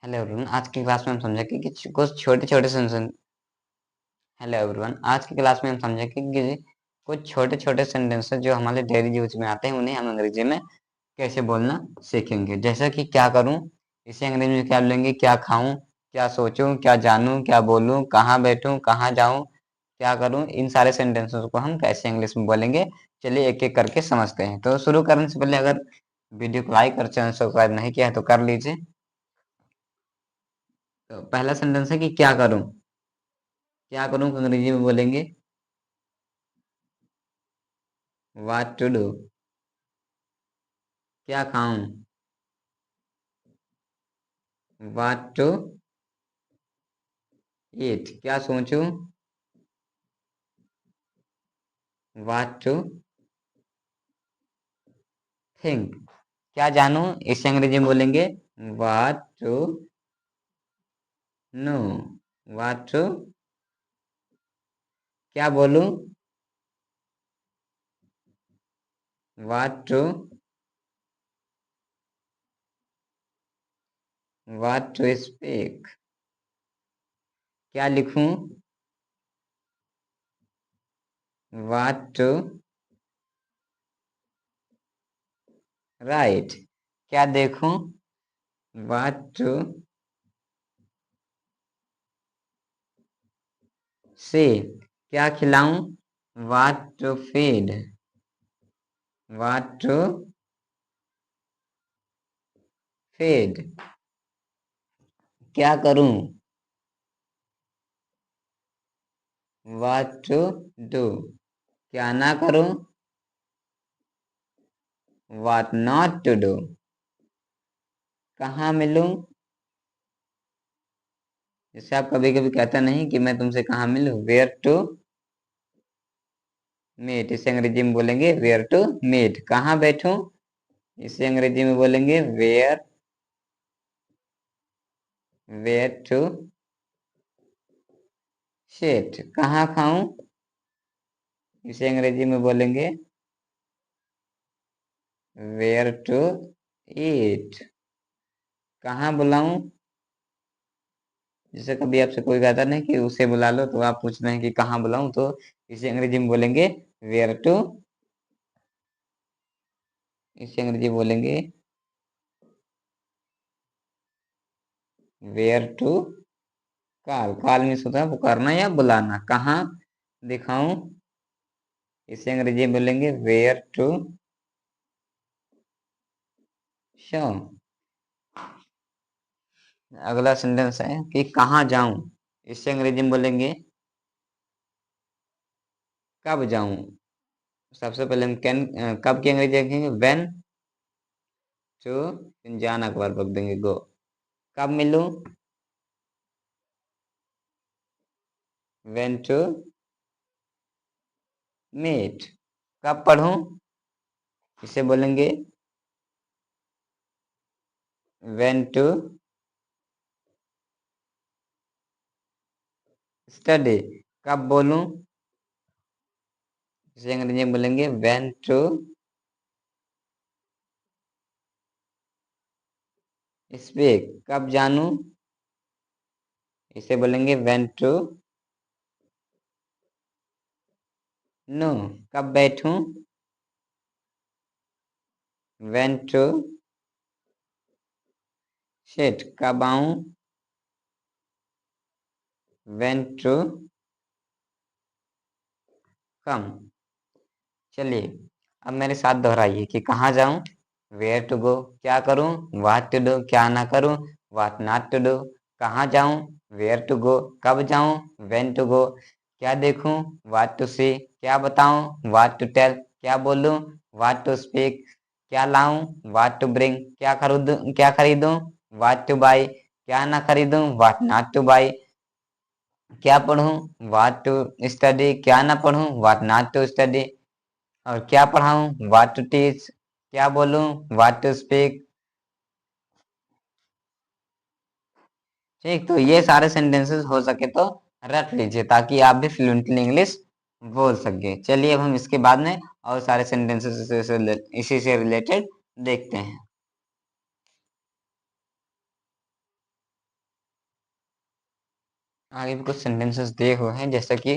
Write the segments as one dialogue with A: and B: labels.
A: Hello everyone, आज की class में हम समझेंगे कि कुछ छोटे-छोटे सेंटेंस। हेलो एवरीवन, आज की क्लास में हम समझेंगे कि कुछ छोटे-छोटे सेंटेंसेस जो हमारे डेली यूज में आते हैं, उन्हें हम अंग्रेजी में कैसे बोलना सीखेंगे। जैसा कि क्या करूं, इसे अंग्रेजी में क्या बोलेंगे, क्या खाऊं, क्या सोचूं, क्या जानूं, क्या बोलूं, कहाँ बैठूं, कहाँ जाऊं, क्या करूं। इन सारे सेंटेंसेस को हम कैसे इंग्लिश में बोलेंगे, चलिए एक एक करके समझते हैं। तो शुरू करने से पहले अगर वीडियो को लाइक और चैनल सब्सक्राइब नहीं किया है तो कर लीजिए। तो पहला सेंटेंस है कि क्या करूं। क्या करूं को अंग्रेजी में बोलेंगे व्हाट टू डू। क्या खाऊं, व्हाट टू ईट। क्या सोचूं, व्हाट टू थिंक। क्या जानूं, इसे अंग्रेजी में बोलेंगे what to know, what to. क्या बोलूं, व्हाट टू स्पीक। क्या लिखूं, व्हाट टू राइट। क्या देखूं, व्हाट टू सी। क्या खिलाऊं, what to feed, what to feed. क्या करूं, व्हाट टू डू। क्या ना करूं, व्हाट नॉट टू डू। कहाँ मिलूं, जैसे आप कभी कभी कहते नहीं कि मैं तुमसे कहाँ मिलूं, वेयर टू मीट। इसे अंग्रेजी में बोलेंगे वेयर टू मीट। कहाँ बैठूं, इसे अंग्रेजी में बोलेंगे वेयर टू सिट। कहाँ खाऊं, इसे अंग्रेजी में बोलेंगे वेयर टू ईट। कहाँ बुलाऊं, जैसे कभी आपसे कोई कहता नहीं कि उसे बुला लो, तो आप पूछते हैं कि कहाँ बुलाऊं, तो इसे अंग्रेजी में बोलेंगे वेयर टू। इसे अंग्रेजी बोलेंगे where to call. Call means होता है पुकारना या बुलाना। कहाँ दिखाऊं, इसे अंग्रेजी में बोलेंगे वेयर टू शो। अगला सेंटेंस है कि कहाँ जाऊं, इसे अंग्रेजी में बोलेंगे कब जाऊं। सबसे पहले हम कैन, कब की अंग्रेजी रखेंगे व्हेन टू, जाना के बाद रख देंगे गो। कब मिलूं, व्हेन टू मीट। कब पढ़ूं, इसे बोलेंगे व्हेन टू स्टडी। कब बोलूं, इसे अंग्रेजी में बोलेंगे व्हेन टू स्पीक। कब जानूं, इसे बोलेंगे व्हेन टू नो। कब बैठूं, व्हेन टू सिट। कब आऊं, व्हेन टू कम। चलिए अब मेरे साथ दोहराइए कि कहाँ जाऊं, वेयर टू गो। क्या करूं, व्हाट टू डू। क्या ना करूं, व्हाट नॉट टू डू। कहाँ जाऊं, वेयर टू गो। कब जाऊं, व्हेन टू गो। क्या देखूं, व्हाट टू सी। क्या बताऊं, व्हाट टू टेल। क्या बोलूं, व्हाट टू स्पीक। क्या लाऊं, व्हाट टू ब्रिंग। क्या खरीदूं, व्हाट टू बाई। क्या ना खरीदूं, व्हाट नॉट टू बाई। क्या पढ़ूं, व्हाट टू स्टडी। क्या ना पढ़ूं, व्हाट नॉट टू स्टडी। और क्या पढ़ाऊं, व्हाट टू टीच। क्या बोलूं, व्हाट टू स्पीक। ठीक, तो ये सारे सेंटेंसेस हो सके तो रट लीजिए ताकि आप भी फ्लुएंटली इंग्लिश बोल सके। चलिए अब हम इसके बाद में और सारे सेंटेंसेस इसी से रिलेटेड देखते हैं। आगे भी कुछ सेंटेंसेस दिए हुए हैं, जैसे कि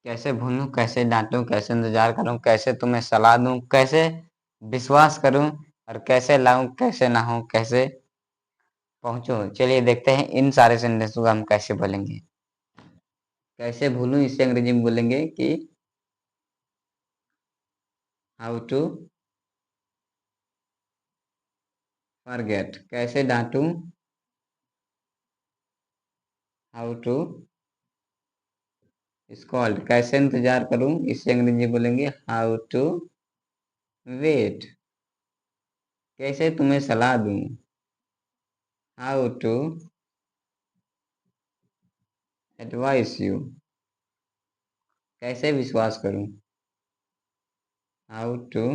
A: कैसे भूलूं, कैसे डांटूं, कैसे इंतजार करूं, कैसे तुम्हें सलाह दूं, कैसे विश्वास करूं, और कैसे लाऊं, कैसे ना हो, कैसे पहुंचूं। चलिए देखते हैं इन सारे सेंटेंस को हम कैसे बोलेंगे। कैसे भूलूं, इसे अंग्रेजी में बोलेंगे कि हाउ टू फॉरगेट। कैसे डांटूं, हाउ टू स्कॉल्ड। कैसे इंतजार करूं, इसे अंग्रेजी बोलेंगे हाउ टू वेट। कैसे तुम्हें सलाह दूं, हाउ टू एडवाइस यू। कैसे विश्वास करूं, हाउ टू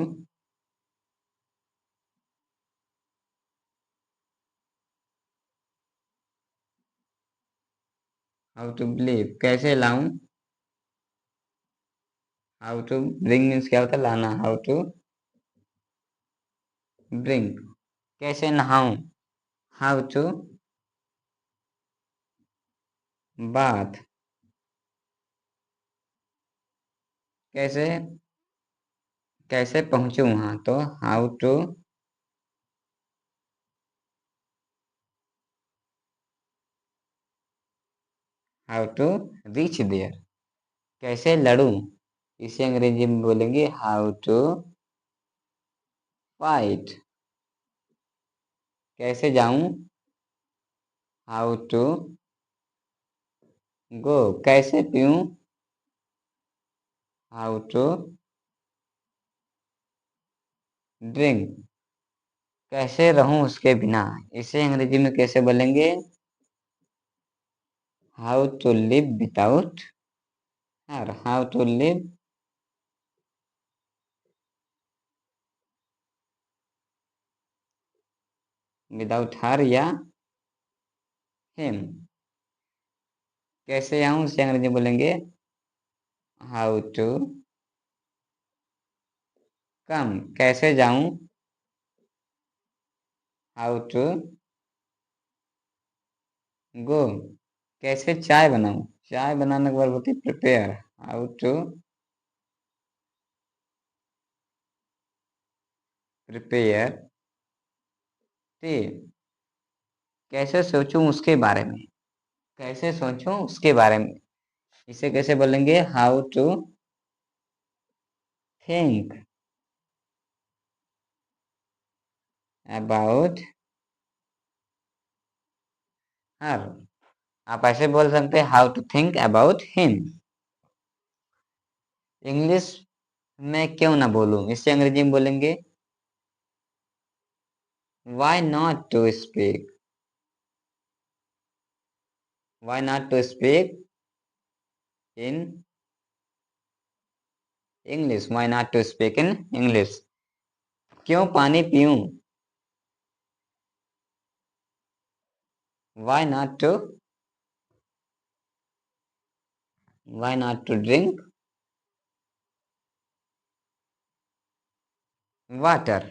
A: बिलीव। कैसे लाऊं, हाउ टू ब्रिंग मीन्स क्या होता है, लाना, हाउ टू ब्रिंग। कैसे नहाऊं, हाउ टू बाथ। कैसे कैसे पहुंचूं वहां, तो हाउ टू रीच देयर। कैसे लड़ूं, इसे अंग्रेजी में बोलेंगे हाउ टू फाइट। कैसे जाऊं, हाउ टू गो। कैसे पीऊं, हाउ टू ड्रिंक। कैसे रहूं उसके बिना, इसे अंग्रेजी में कैसे बोलेंगे, how to live without her. How to live without her या हिम। कैसे आऊं, इसे अंग्रेजी में बोलेंगे हाउ टू कम। कैसे जाऊं, हाउ टू गो। कैसे चाय बनाऊं, चाय बनाने के बाद होती prepare, how to prepare tea. कैसे सोचूं उसके बारे में, कैसे सोचूं उसके बारे में, इसे कैसे बोलेंगे, how to think about her. आप ऐसे बोल सकते हैं how to think about him. English में क्यों ना बोलूं, इसे अंग्रेजी में बोलेंगे why not to speak. Why not to speak in English. Why not to speak in English. क्यों पानी पीऊं, why not to drink water.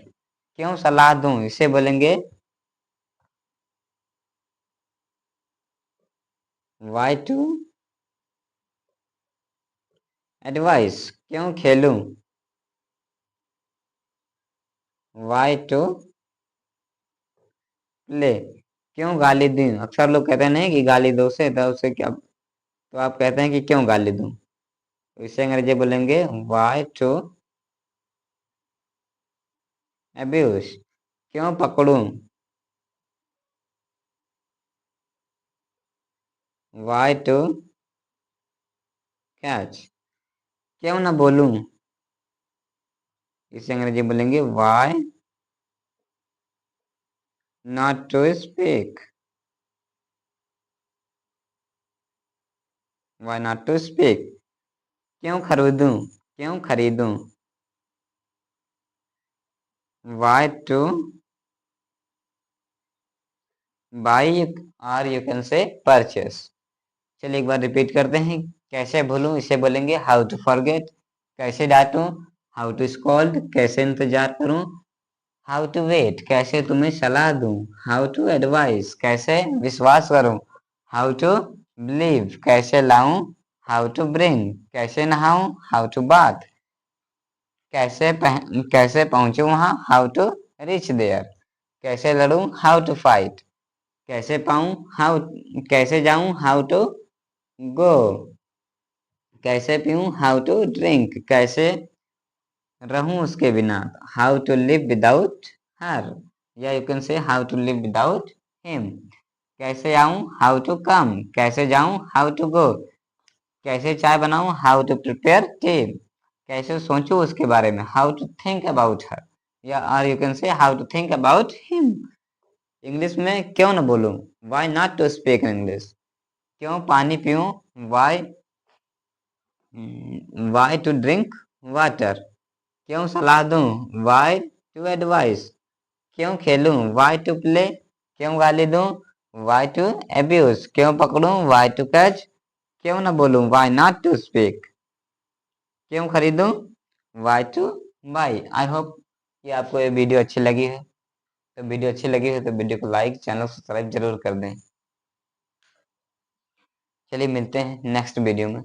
A: क्यों सलाह दूं, इसे बोलेंगे वाई टू एडवाइस। क्यों खेलूं, वाई टू प्ले। क्यों गाली दूं, अक्सर लोग कहते हैं नहीं कि गाली दो से, तो उसे क्या, तो आप कहते हैं कि क्यों गाली दूं, तो इसे अंग्रेजी बोलेंगे वाई टू अब्यूज। क्यों पकड़ूं, वाई टू कैच। क्यों ना बोलूं, इसे अंग्रेजी बोलेंगे why not to speak. Why not to speak. क्यों खरीदूं, वाई टू बाई, और यू कैन से परचेस। चलिए एक बार रिपीट करते हैं। कैसे भूलूं, इसे बोलेंगे हाउ टू फॉरगेट। कैसे डांटूं, हाउ टू स्कॉल्ड। कैसे इंतजार करूं, हाउ टू वेट। कैसे तुम्हें सलाह दूं, हाउ टू एडवाइस। कैसे विश्वास करूं, हाउ टू बिलीव कैसे लाऊं, हाउ टू ब्रिंग कैसे नहाऊं, हाउ टू बाथ कैसे पहुंचूं वहां, हाउ टू रीच देयर कैसे लड़ूं, हाउ टू फाइट कैसे पाऊं, कैसे जाऊं, हाउ टू गो कैसे पीऊं, हाउ टू ड्रिंक कैसे रहूं उसके बिना, how to live without her या you can say how to live without him कैसे आऊं, हाउ टू कम कैसे जाऊं, हाउ टू गो कैसे चाय बनाऊं, हाउ टू प्रिपेयर टी कैसे सोचूं उसके बारे में, how to think about her या or you can say how to think about him. English में क्यों ना बोलूं, why not to speak English क्यों पानी पीऊं, why why to drink water क्यों सलाह दूं, वाई टू एडवाइस क्यों खेलूं, वाई टू प्ले क्यों गाली दूं, वाई टू एब्यूज क्यों पकड़ूं, वाई टू कैच क्यों ना बोलूं, वाई नॉट टू स्पीक क्यों खरीदूं, why to buy. I hope कि आपको ये वीडियो अच्छी लगी है। तो वीडियो अच्छी लगी है तो वीडियो को लाइक, चैनल सब्सक्राइब जरूर कर दें। चलिए मिलते हैं नेक्स्ट वीडियो में।